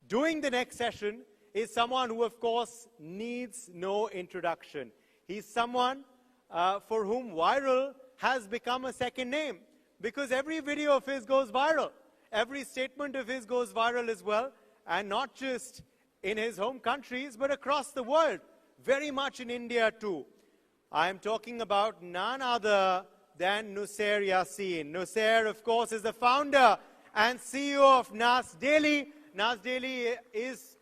Doing the next session is someone who, of course, needs no introduction. He's someone for whom viral has become a second name, because every video of his goes viral. Every statement of his goes viral as well, and not just in his home countries, but across the world, very much in India too. I am talking about none other than Nuseir Yassin. Nuseir, of course, is the founder and CEO of Nas Daily. Nas Daily is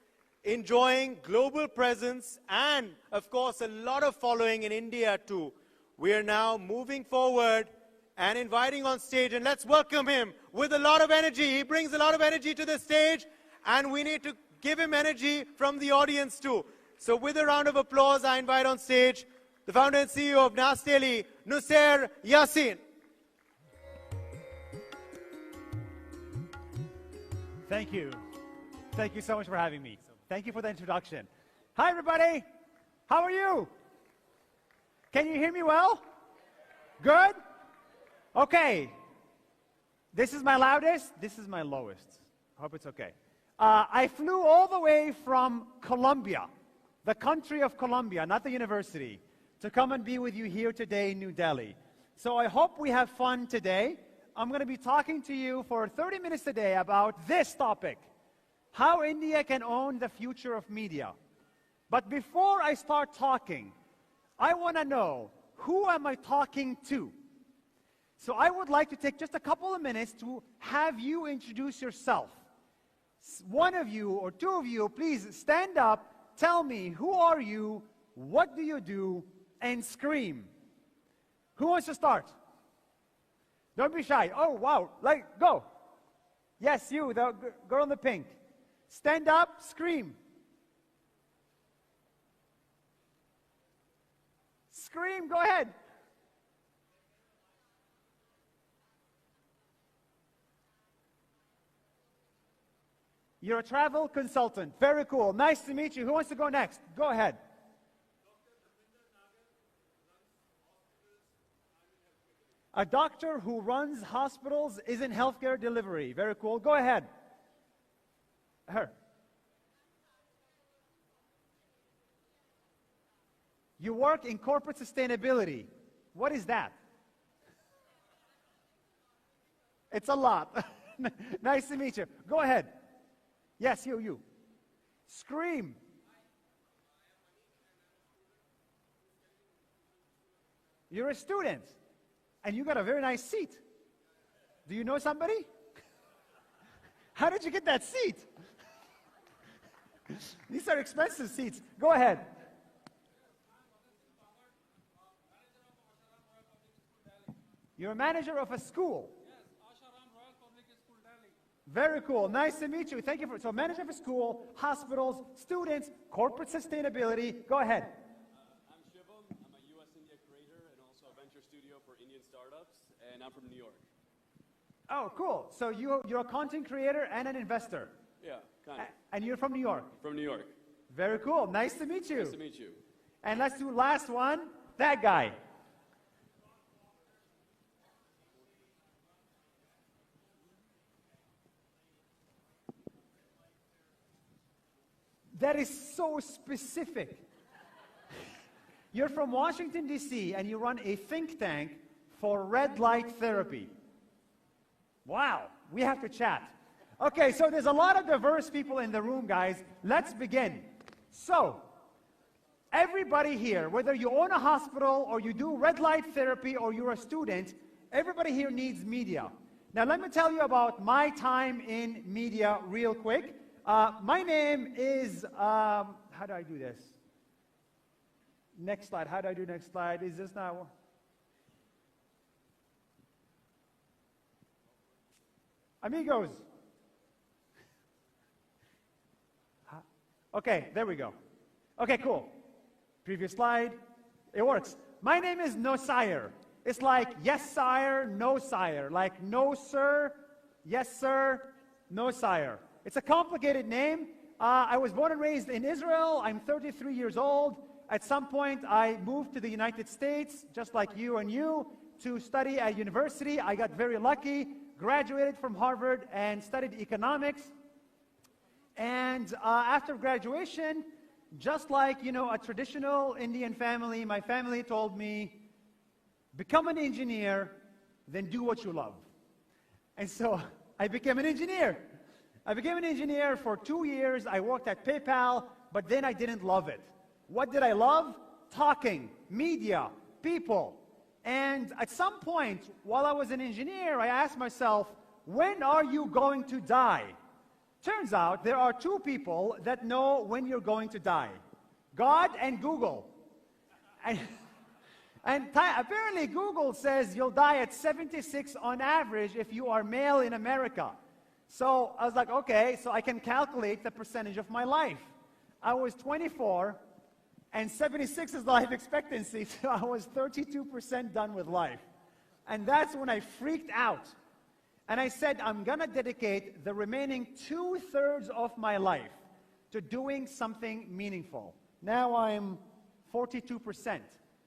enjoying global presence and, of course, a lot of following in India too. We are now moving forward and inviting on stage, and let's welcome him with a lot of energy. He brings a lot of energy to the stage, and we need to give him energy from the audience too. So with a round of applause, I invite on stage the founder and CEO of Nas Daily, Nuseir Yassin. Thank you. Thank you so much for having me. Thank you for the introduction. Hi, everybody. How are you? Can you hear me well? Good? Okay. This is my loudest. This is my lowest. Hope it's okay. I flew all the way from Colombia, the country of Colombia, not the university, to come and be with you here today in New Delhi. So I hope we have fun today. I'm going to be talking to you for 30 minutes today about this topic: how India can own the future of media. But before I start talking, I want to know, who am I talking to? So I would like to take just a couple of minutes to have you introduce yourself. One of you or two of you, please stand up, tell me, who are you, what do you do, and scream. Who wants to start? Don't be shy. Oh, wow. Go. Yes, you, the girl in the pink. Stand up, scream. Scream, go ahead. You're a travel consultant. Very cool. Nice to meet you. Who wants to go next? Go ahead. A doctor who runs hospitals is in healthcare delivery. Very cool. Go ahead. Her. You work in corporate sustainability. What is that? It's a lot. Nice to meet you. Go ahead. Yes, you. Scream. You're a student, and you got a very nice seat. Do you know somebody? How did you get that seat? These are expensive seats. Go ahead. You're a manager of a school. Very cool. Nice to meet you. Thank you for, so manager of a school, hospitals, students, corporate sustainability. Go ahead. I'm Shivam. I'm a US-India creator and also a venture studio for Indian startups, and I'm from New York. Oh, cool. So you're a content creator and an investor. Yeah, kind of. And you're from New York. From New York. Very cool. Nice to meet you. Nice to meet you. And let's do last one. That guy. That is so specific. You're from Washington, D.C., and you run a think tank for red light therapy. Wow, we have to chat. Okay, so there's a lot of diverse people in the room, guys. Let's begin. So, everybody here, whether you own a hospital or you do red light therapy or you're a student, everybody here needs media. Now, let me tell you about my time in media real quick. My name is, how do I do this? Next slide. How do I do next slide? Is this now? Amigos. Okay, there we go. Okay, cool. Previous slide. It works. My name is Nuseir. It's like yes, sire, no, sire. Like no, sir, yes, sir, no, sire. It's a complicated name. I was born and raised in Israel. I'm 33 years old. At some point, I moved to the United States, just like you and you, to study at university. I got very lucky, graduated from Harvard, and studied economics. And after graduation, just like, you know, a traditional Indian family, my family told me, become an engineer, then do what you love. And so I became an engineer. I became an engineer for 2 years. I worked at PayPal, but then I didn't love it. What did I love? Talking, media, people. And at some point, while I was an engineer, I asked myself, when are you going to die? Turns out there are two people that know when you're going to die. God and Google. And apparently Google says you'll die at 76 on average if you are male in America. So I was like, okay, so I can calculate the percentage of my life. I was 24, and 76 is life expectancy, so I was 32% done with life. And that's when I freaked out. And I said, I'm going to dedicate the remaining 2/3 of my life to doing something meaningful. Now I'm 42%.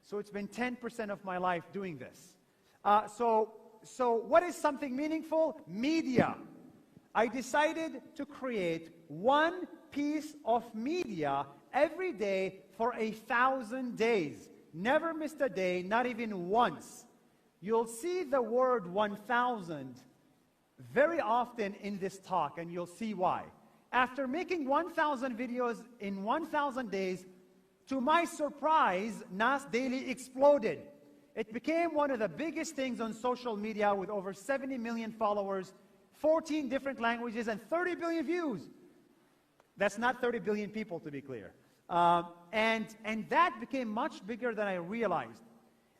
So it's been 10% of my life doing this. So what is something meaningful? Media. I decided to create one piece of media every day for 1,000 days. Never missed a day, not even once. You'll see the word 1,000 very often in this talk, and you'll see why. After making 1,000 videos in 1,000 days, to my surprise, Nas Daily exploded. It became one of the biggest things on social media with over 70 million followers, 14 different languages, and 30 billion views. That's not 30 billion people, to be clear. And that became much bigger than I realized.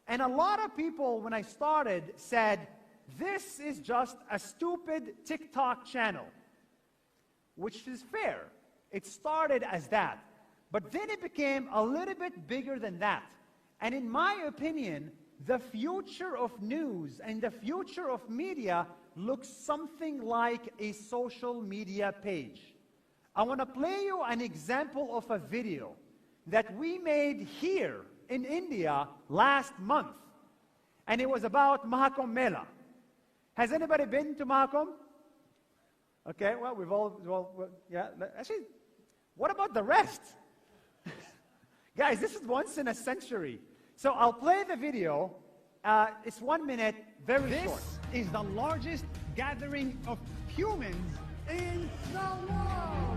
And a lot of people, when I started, said, this is just a stupid TikTok channel, which is fair. It started as that. But then it became a little bit bigger than that. And in my opinion, the future of news and the future of media looks something like a social media page. I want to play you an example of a video that we made here in India last month. And it was about Mahakumbh Mela. Has anybody been to Mahakumbh? Okay, well, yeah. Actually, what about the rest? Guys, this is once in a century. So I'll play the video. It's 1 minute, very short. This is the largest gathering of humans in the world.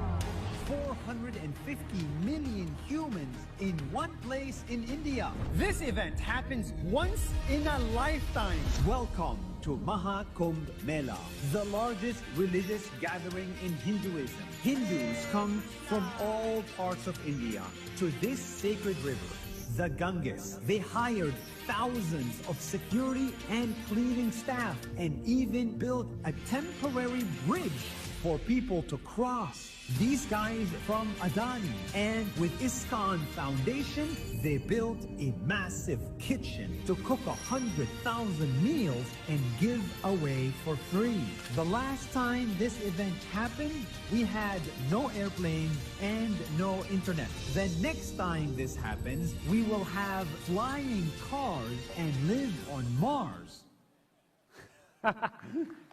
450 million humans in one place in India. This event happens once in a lifetime. Welcome to Mahakumbh Mela, the largest religious gathering in Hinduism. Hindus come from all parts of India to this sacred river, the Ganges. They hired thousands of security and cleaning staff and even built a temporary bridge for people to cross. These guys from Adani and with ISKCON Foundation, they built a massive kitchen to cook 100,000 meals and give away for free. The last time this event happened, we had no airplanes and no internet. The next time this happens, we will have flying cars and live on Mars.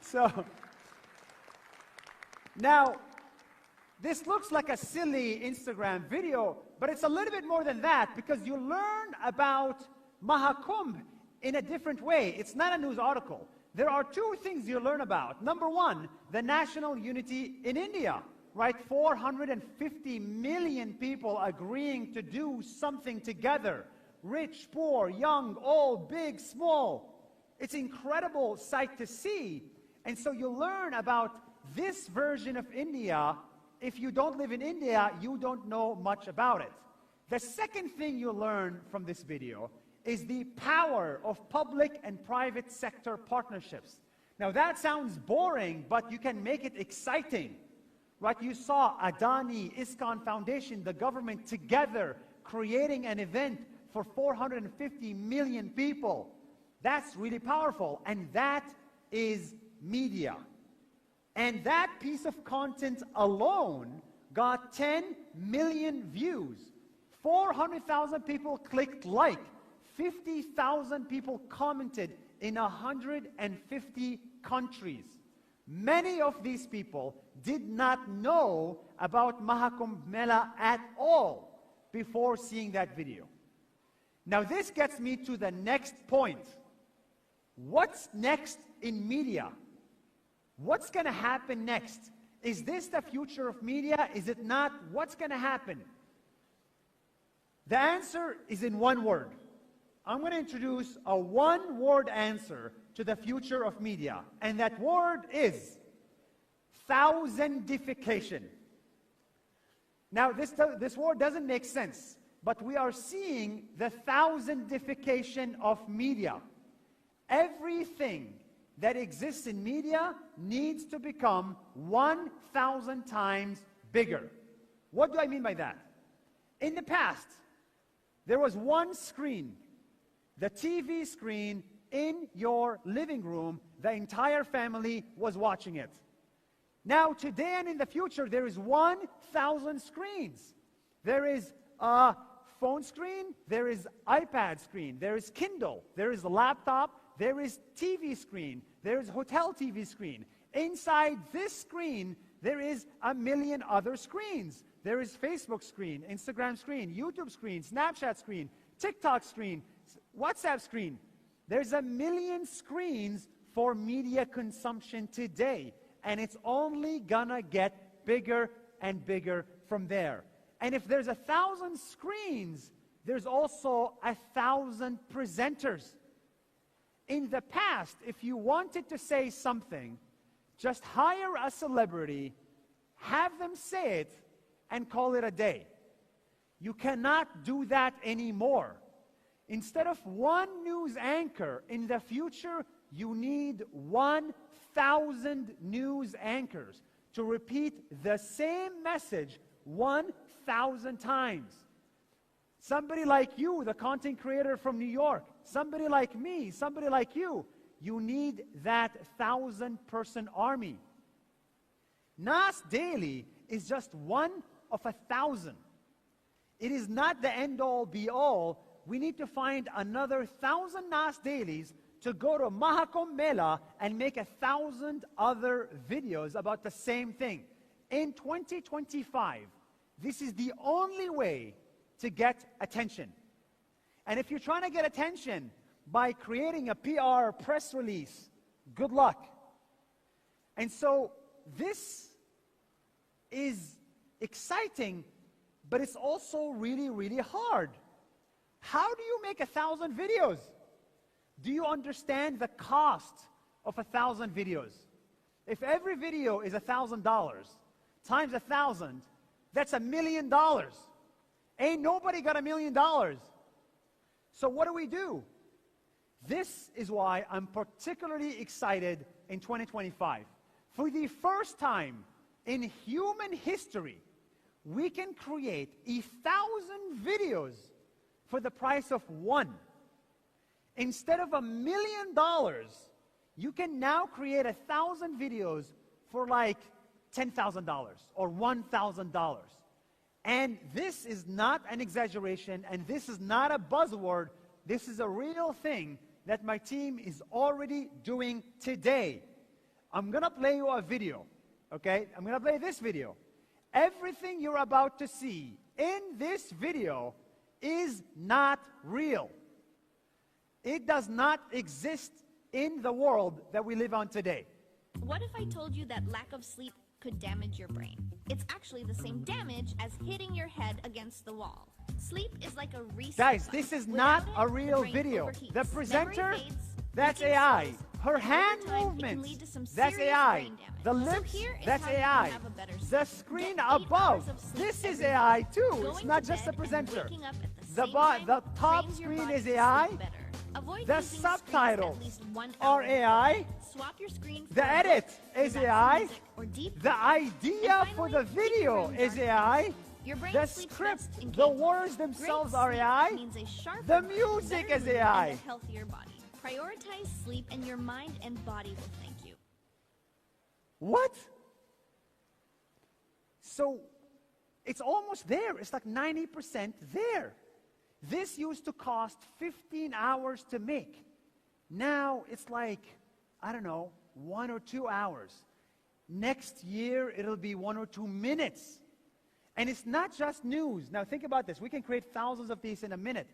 So, now, this looks like a silly Instagram video, but it's a little bit more than that because you learn about Mahakumbh in a different way. It's not a news article. There are two things you learn about. Number one, the national unity in India, right? 450 million people agreeing to do something together. Rich, poor, young, old, big, small. It's an incredible sight to see. And so you learn about this version of India. If you don't live in India, you don't know much about it. The second thing you learn from this video is the power of public and private sector partnerships. Now that sounds boring, but you can make it exciting. Right? You saw Adani, ISKCON Foundation, the government together creating an event for 450 million people. That's really powerful, and that is media. And that piece of content alone got 10 million views. 400,000 people clicked like. 50,000 people commented in 150 countries. Many of these people did not know about Mahakumbh Mela at all before seeing that video. Now this gets me to the next point. What's next in media? What's going to happen next? Is this the future of media? Is it not? What's going to happen? The answer is in one word. I'm going to introduce a one-word answer to the future of media, and that word is thousandification. Now, this word doesn't make sense, but we are seeing the thousandification of media. Everything that exists in media needs to become 1,000 times bigger. What do I mean by that? In the past, there was one screen, the TV screen in your living room. The entire family was watching it. Now, today and in the future, there is 1,000 screens. There is a phone screen, there is iPad screen, there is Kindle, there is a laptop, there is TV screen, there is hotel TV screen. Inside this screen, there is a million other screens. There is Facebook screen, Instagram screen, YouTube screen, Snapchat screen, TikTok screen, WhatsApp screen. There's a million screens for media consumption today, and it's only gonna get bigger and bigger from there. And if there's 1,000 screens, there's also 1,000 presenters. In the past, if you wanted to say something, just hire a celebrity, have them say it, and call it a day. You cannot do that anymore. Instead of one news anchor, in the future, you need 1,000 news anchors to repeat the same message 1,000 times. Somebody like you, the content creator from New York, somebody like me, somebody like you need that 1,000-person army. Nas Daily is just one of 1,000. It is not the end-all, be-all. We need to find another 1,000 Nas Dailies to go to Mahakumbh Mela and make 1,000 other videos about the same thing. In 2025, this is the only way to get attention. And if you're trying to get attention by creating a PR press release, good luck. And so this is exciting, but it's also really, really hard. How do you make 1,000 videos? Do you understand the cost of 1,000 videos? If every video is $1,000 times 1,000, that's $1 million. Ain't nobody got $1 million. So what do? This is why I'm particularly excited in 2025. For the first time in human history, we can create 1,000 videos for the price of one. Instead of $1 million, you can now create 1,000 videos for like $10,000 or $1,000. And this is not an exaggeration, and this is not a buzzword. This is a real thing that my team is already doing today. I'm gonna play you a video, okay? I'm gonna play this video. Everything you're about to see in this video is not real. It does not exist in the world that we live on today. What if I told you that lack of sleep could damage your brain? It's actually the same damage as hitting your head against the wall. Sleep is like a reset Guys, button. this is not Without a it, real brain video. overheats. The presenter, Memory fades, that's thinking AI. slows, Her and hand over time, it can movements, lead to some that's serious AI. brain damage. The So lips, here is that's how you can AI. have a better The sleep. screen Get 8 hours above, of sleep this is every AI night. too. Going It's to not just bed the presenter. and waking up at the The same time the top trains your screen body is to AI. sleep better. Avoid The using screens subtitles at least 1 are hour AI. before bed. Swap your screen for The a edit book, is relaxing AI. music, or deep The breathing. idea And for finally, the keep your video room is dark. AI. Your brain The sleeps script, best in the cave words mode. themselves Great are sleep AI. means a sharper The brain, music better is mood, AI. and a healthier body. Prioritize sleep, and your mind and body will thank you. What? So it's almost there. It's like 90% there. This used to cost 15 hours to make. Now it's like, I don't know, 1 or 2 hours. Next year, it'll be 1 or 2 minutes. And it's not just news. Now think about this. We can create thousands of these in a minute.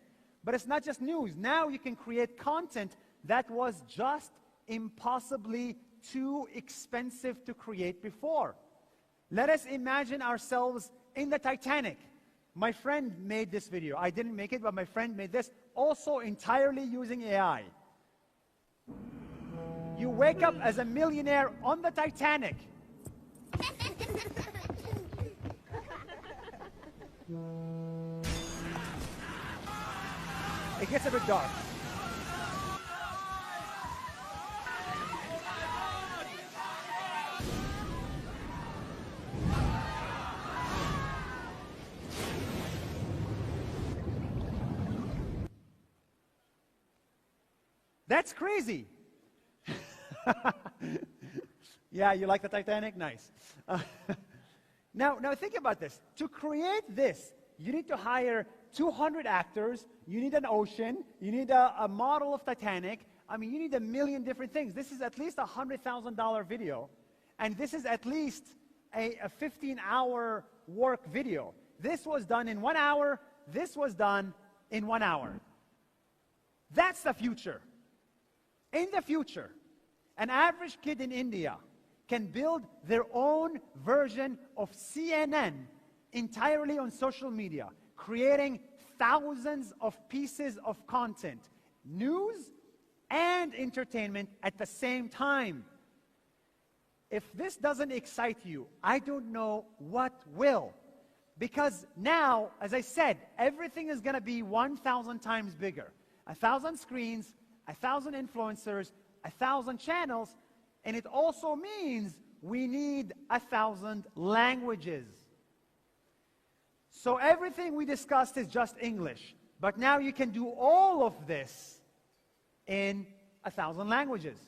But it's not just news. Now you can create content that was just impossibly too expensive to create before. Let us imagine ourselves in the Titanic. My friend made this video. I didn't make it, but my friend made this, also entirely using AI. You wake up as a millionaire on the Titanic. It gets a bit dark. That's crazy. Yeah, you like the Titanic? Nice. Now think about this. To create this, you need to hire 200 actors, you need an ocean, you need a model of Titanic. I mean, you need a million different things. This is at least a $100,000 video. And this is at least a 15-hour work video. This was done in 1 hour. This was done in 1 hour. That's the future. In the future, an average kid in India can build their own version of CNN entirely on social media, creating thousands of pieces of content, news and entertainment at the same time. If this doesn't excite you, I don't know what will. Because now, as I said, everything is going to be 1,000 times bigger. 1,000 screens, 1,000 influencers, 1,000 channels, and it also means we need 1,000 languages. So everything we discussed is just English, but now you can do all of this in 1,000 languages.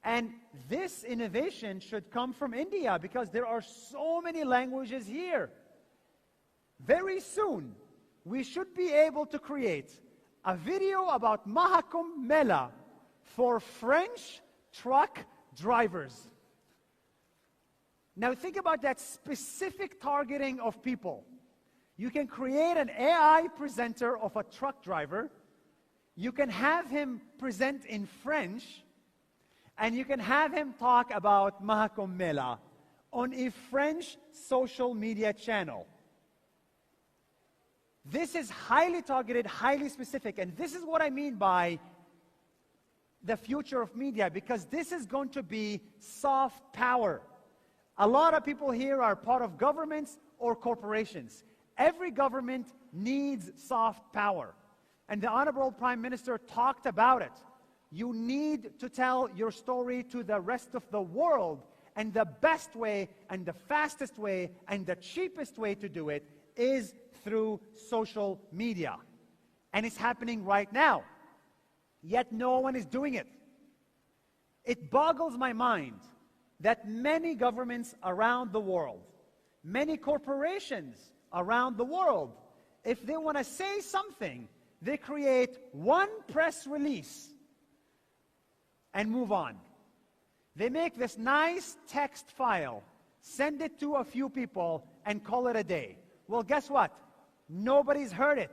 And this innovation should come from India because there are so many languages here. Very soon, we should be able to create a video about Mahakumbh Mela for French truck drivers. Now think about that specific targeting of people. You can create an AI presenter of a truck driver. You can have him present in French. And you can have him talk about Mahakumbh Mela on a French social media channel. This is highly targeted, highly specific, and this is what I mean by the future of media, because this is going to be soft power. A lot of people here are part of governments or corporations. Every government needs soft power. And the Honorable Prime Minister talked about it. You need to tell your story to the rest of the world. And the best way, and the fastest way, and the cheapest way to do it is through social media. And it's happening right now. Yet no one is doing it. It boggles my mind that many governments around the world, many corporations around the world, if they want to say something, they create one press release and move on. They make this nice text file, send it to a few people, and call it a day. Well, guess what? Nobody's heard it.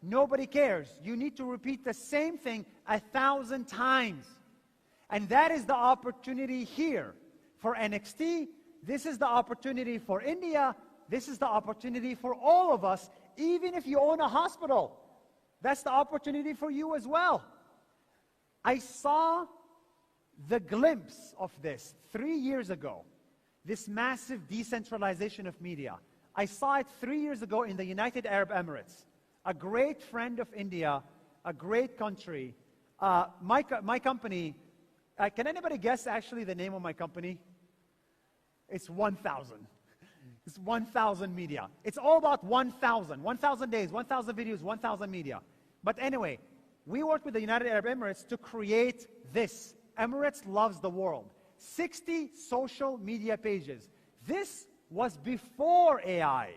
Nobody cares. You need to repeat the same thing 1,000 times. And that is the opportunity here for NXT. This is the opportunity for India. This is the opportunity for all of us, even if you own a hospital. That's the opportunity for you as well. I saw the glimpse of this 3 years ago, this massive decentralization of media. I saw it 3 years ago in the United Arab Emirates, a great friend of India, a great country. My company, can anybody guess actually the name of my company? It's 1,000. It's 1,000 media. It's all about 1,000. 1,000 days, 1,000 videos, 1,000 media. But anyway, we worked with the United Arab Emirates to create this. Emirates loves the world. 60 social media pages. This was before AI.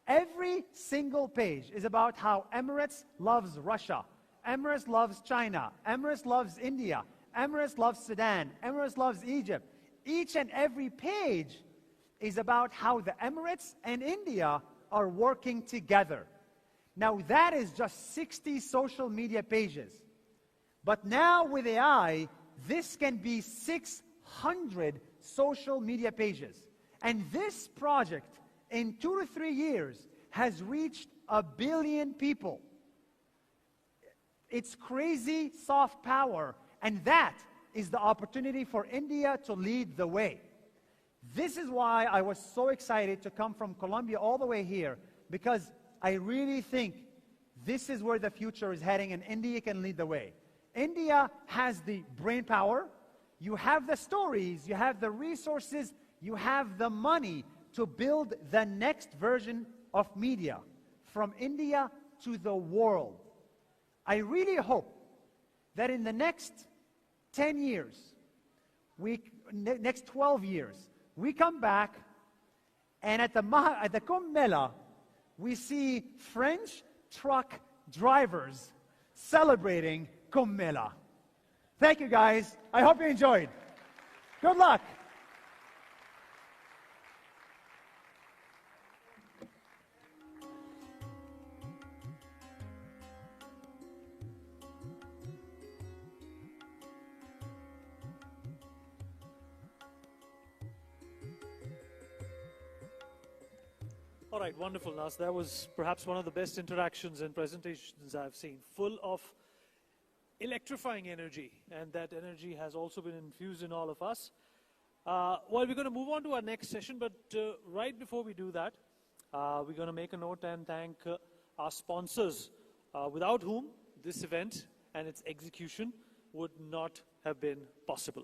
Every single page is about how Emirates loves Russia, Emirates loves China, Emirates loves India, Emirates loves Sudan, Emirates loves Egypt. Each and every page is about how the Emirates and India are working together. Now that is just 60 social media pages. But now with AI, this can be 600 social media pages. And this project, in 2 to 3 years, has reached 1 billion people. It's crazy soft power, and that is the opportunity for India to lead the way. This is why I was so excited to come from Colombia all the way here, because I really think this is where the future is heading, and India can lead the way. India has the brain power, you have the stories, you have the resources, you have the money to build the next version of media, from India to the world. I really hope that in the next 10 years, next 12 years, we come back and at the Kumbh Mela, we see French truck drivers celebrating Kumbh Mela. Thank you guys. I hope you enjoyed. Good luck. All right, wonderful, Nas. That was perhaps one of the best interactions and presentations I've seen, full of electrifying energy, and that energy has also been infused in all of us. Well, we're going to move on to our next session, but right before we do that, we're going to make a note and thank our sponsors, without whom this event and its execution would not have been possible.